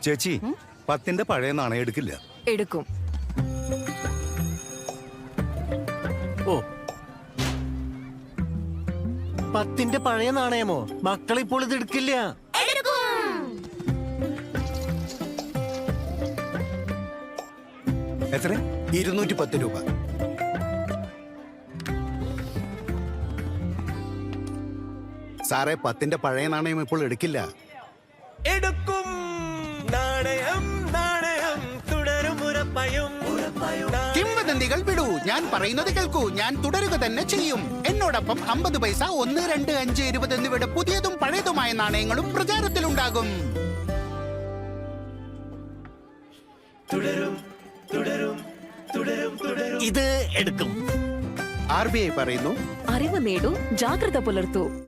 ചേച്ചി 10ന്റെ പഴയ നാണയം എടുക്കില്ല. എടുക്കും. ഓ, 10ന്റെ പഴയ നാണയമോ? മക്കളിപ്പോൾ ഇത് എടുക്കില്ല. എത്ര? 210 രൂപ. സാറേ, 10ന്റെ പഴയ നാണയം ഇപ്പോൾ എടുക്കില്ല. എടുക്കും. നാണയം നാണയം തുടരും ഉറപ്പായും. കിംവദന്തികൾ വിടൂ, ഞാൻ പറയുന്നത് കേൾക്കൂ. ഞാൻ തുടരുക തന്നെ ചെയ്യും. എന്നോടൊപ്പം 50 പൈസ, 1, 2, 5, 20 എന്നിവയുടെ പുതിയതും പഴയതുമായ നാണയങ്ങളും പ്രചാരത്തിലുണ്ടാകും. തുടരും തുടരും തുടരും തുടരും. ഇത് എടുക്കും. RBI പറയുന്നു, അറിവ് നേടൂ, ജാഗ്രത പുലർത്തൂ.